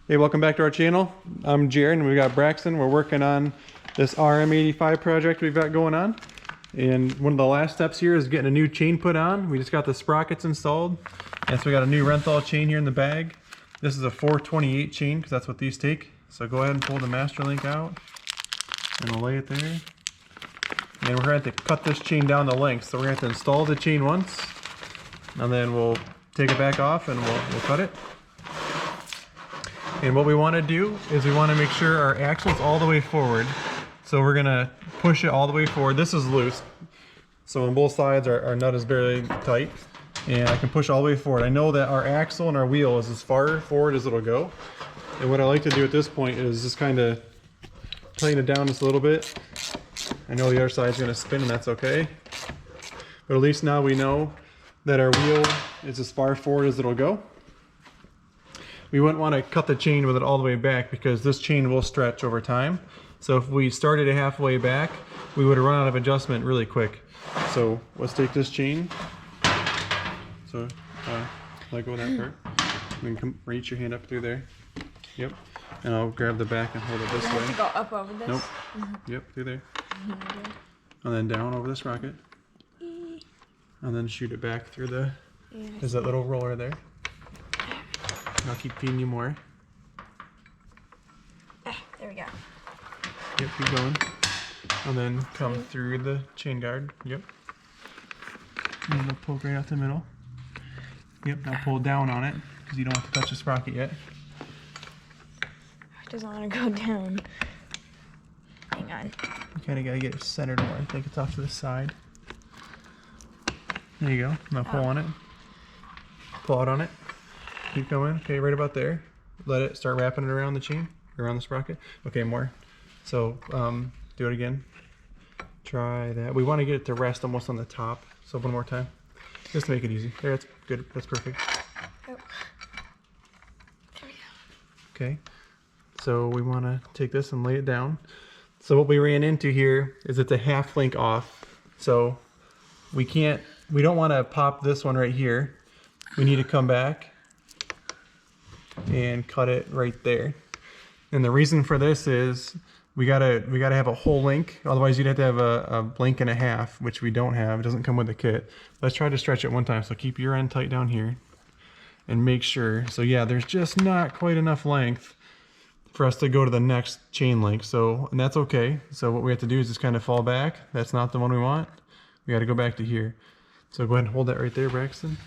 Hey, welcome back to our channel. I'm Jared and we got Braxton. We're working on this RM85 project we've got going on. And one of the last steps here is getting a new chain put on. We just got the sprockets installed. And so we got a new Renthal chain here in the bag. This is a 428 chain because that's what these take. So go ahead and pull the master link out and we'll lay it there. And we're going to have to cut this chain down the length. So we're going to have to install the chain once and then we'll take it back off and we'll cut it. And what we want to do is we want to make sure our axle's all the way forward. So we're going to push it all the way forward. This is loose. So on both sides our nut is very tight. And I can push all the way forward. I know that our axle and our wheel is as far forward as it'll go. And what I like to do at this point is just kind of tighten it down just a little bit. I know the other side's going to spin and that's okay. But at least now we know that our wheel is as far forward as it'll go. We wouldn't want to cut the chain with it all the way back because this chain will stretch over time. So if we started it halfway back, we would run out of adjustment really quick. So let's take this chain. So let go of that part. And come reach your hand up through there. Yep. And I'll grab the back and hold it this way. Have to go up over this? Nope. Yep, through there. And then down over the sprocket. And then shoot it back through the, there's that little roller there. I'll keep feeding you more. There we go. Yep, keep going. And then come through the chain guard. Yep. And then poke right out the middle. Yep, now pull down on it because you don't have to touch the sprocket yet. It doesn't want to go down. Hang on. You kind of got to get it centered more. I think it's off to the side. There you go. Now pull on it. Pull out on it. Keep going. Okay, right about there. Let it start wrapping it around the chain, around the sprocket. Okay, more. So do it again. Try that. We want to get it to rest almost on the top. So one more time, just to make it easy. There, that's good. That's perfect. Oh. There we go. Okay. So we want to take this and lay it down. So what we ran into here is it's a half link off. So we don't want to pop this one right here. We need to come back and cut it right there. And the reason for this is we gotta have a whole link, otherwise you'd have to have a link and a half, which we don't have. It doesn't come with the kit. Let's try to stretch it one time. So keep your end tight down here and make sure. So yeah, there's just not quite enough length for us to go to the next chain link. So, and that's okay. So what we have to do is just kind of fall back. That's not the one we want. We got to go back to here. So go ahead and hold that right there, Braxton.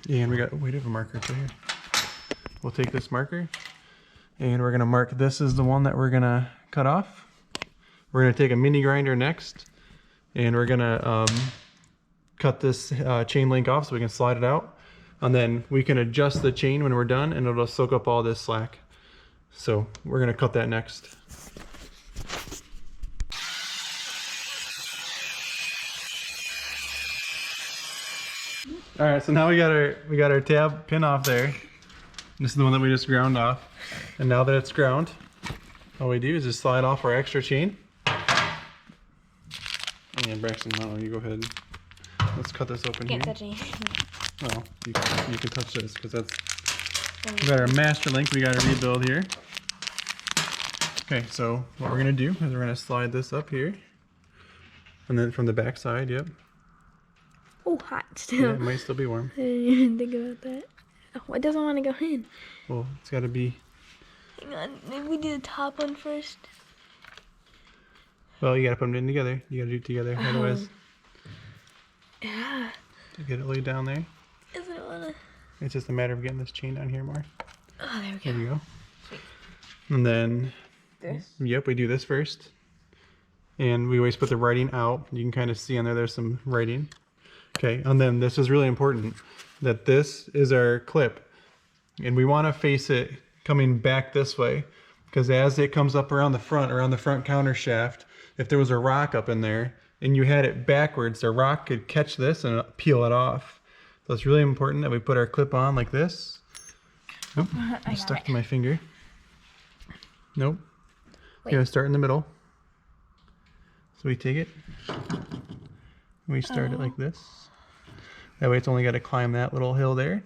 And we got, we do have a marker right here. We'll take this marker and we're going to mark this as the one that we're going to cut off. We're going to take a mini grinder next and we're going to cut this chain link off so we can slide it out. And then we can adjust the chain when we're done and it'll soak up all this slack. So we're going to cut that next. All right, so now we got our tab pin off there. This is the one that we just ground off. And now that it's ground, all we do is just slide off our extra chain. And Braxton, you go ahead. Let's cut this open here. Can't touch anything. Well, you can touch this because that's, we got our master link we got to rebuild here. Okay, so what we're gonna do is we're gonna slide this up here. And then from the back side, yep. Oh, hot still. Yeah, it might still be warm. I didn't even think about that. Oh, it doesn't want to go in. Well, it's gotta be. Hang on, maybe we do the top one first. Well, you gotta put them in together. You gotta do it together, otherwise. Yeah. To get it laid down there. Doesn't it want to? It's just a matter of getting this chain down here more. Oh, there we go. There we go. Sweet. And then, This? yep, we do this first. And we always put the writing out. You can kind of see on there, there's some writing. Okay, and then this is really important, that this is our clip. And we want to face it coming back this way, because as it comes up around the front counter shaft, if there was a rock up in there and you had it backwards, the rock could catch this and peel it off. So it's really important that we put our clip on like this. Nope, I stuck to my finger. Nope. Wait. You gotta start in the middle. So we take it, we start it like this. That way it's only got to climb that little hill there.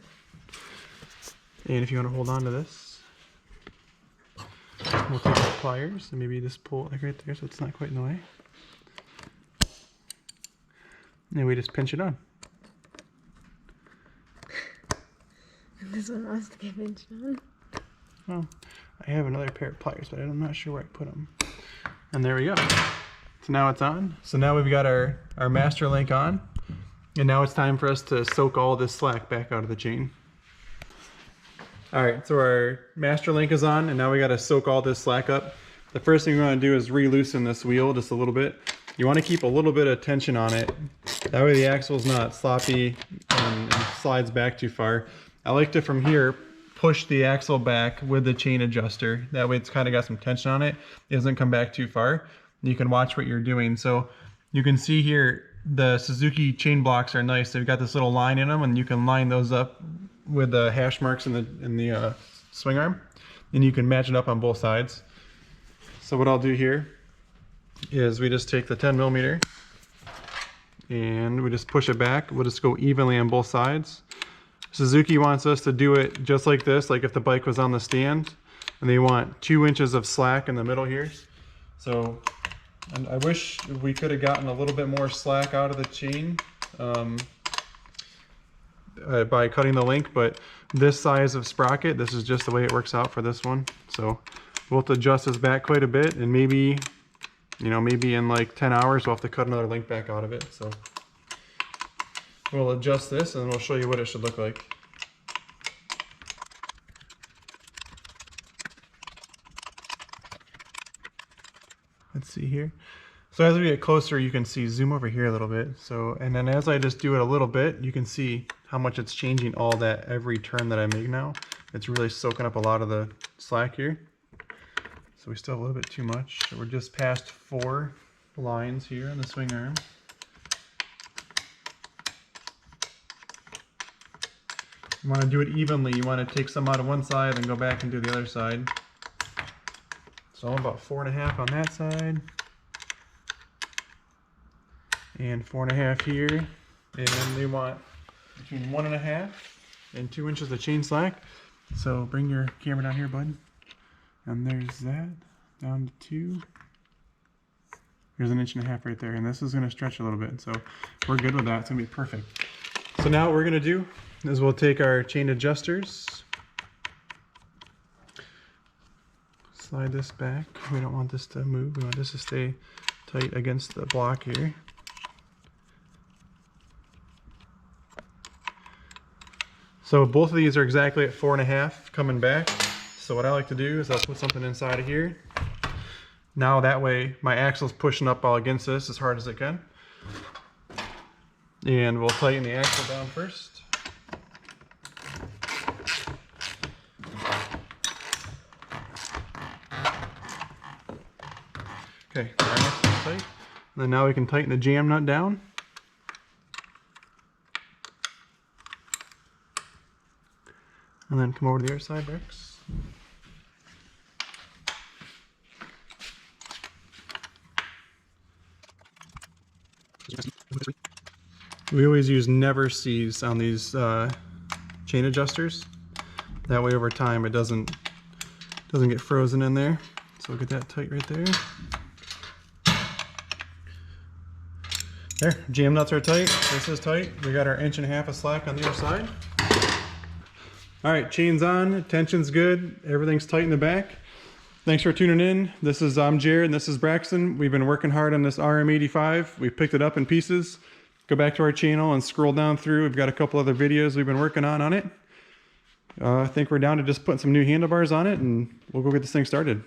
And if you want to hold on to this, we'll take our pliers and maybe just pull it like right there so it's not quite in the way. And we just pinch it on. And this one wants to get pinched on. Well, I have another pair of pliers, but I'm not sure where I put them. And there we go. So now it's on. So now we've got our master link on. And now it's time for us to soak all this slack back out of the chain. All right, so our master link is on, and now we got to soak all this slack up. The first thing we want to do is re-loosen this wheel just a little bit. You want to keep a little bit of tension on it. That way the axle's not sloppy and slides back too far. I like to, from here, push the axle back with the chain adjuster. That way it's kind of got some tension on it. It doesn't come back too far. You can watch what you're doing. So you can see here, the Suzuki chain blocks are nice. They've got this little line in them, and you can line those up with the hash marks in the swing arm, and you can match it up on both sides. So what I'll do here is we just take the 10mm and we just push it back. We'll just go evenly on both sides. Suzuki wants us to do it just like this, like if the bike was on the stand, and they want 2 inches of slack in the middle here. So, and I wish we could have gotten a little bit more slack out of the chain by cutting the link, but this size of sprocket, this is just the way it works out for this one. So we'll have to adjust this back quite a bit, and maybe, you know, maybe in like 10 hours we'll have to cut another link back out of it. So we'll adjust this and we'll show you what it should look like. Let's see here. So as we get closer, you can see, zoom over here a little bit. So, and then as I just do it a little bit, you can see how much it's changing all that every turn that I make now. It's really soaking up a lot of the slack here. So we still have a little bit too much. So we're just past 4 lines here on the swing arm. You want to do it evenly. You want to take some out of one side and go back and do the other side. So I'm about 4.5 on that side. And 4.5 here. And then they want between 1.5 and 2 inches of chain slack. So bring your camera down here, bud. And there's that, down to 2. There's 1.5 inches right there, and this is gonna stretch a little bit. So we're good with that, it's gonna be perfect. So now what we're gonna do is we'll take our chain adjusters, slide this back. We don't want this to move, we want this to stay tight against the block here. So both of these are exactly at 4.5 coming back. So what I like to do is I'll put something inside of here. Now that way my axle's pushing up all against this as hard as it can. And we'll tighten the axle down first. Okay, our axle's tight. And then now we can tighten the jam nut down. And then come over to the other side, Rex. We always use never seize on these chain adjusters. That way over time it doesn't get frozen in there. So we'll get that tight right there. There, jam nuts are tight. This is tight. We got our 1.5 inches of slack on the other side. All right, chain's on, tension's good, everything's tight in the back. Thanks for tuning in. I'm Jared and this is Braxton. We've been working hard on this RM85. We picked it up in pieces. Go back to our channel and scroll down through. We've got a couple other videos we've been working on it. I think we're down to just putting some new handlebars on it and we'll go get this thing started.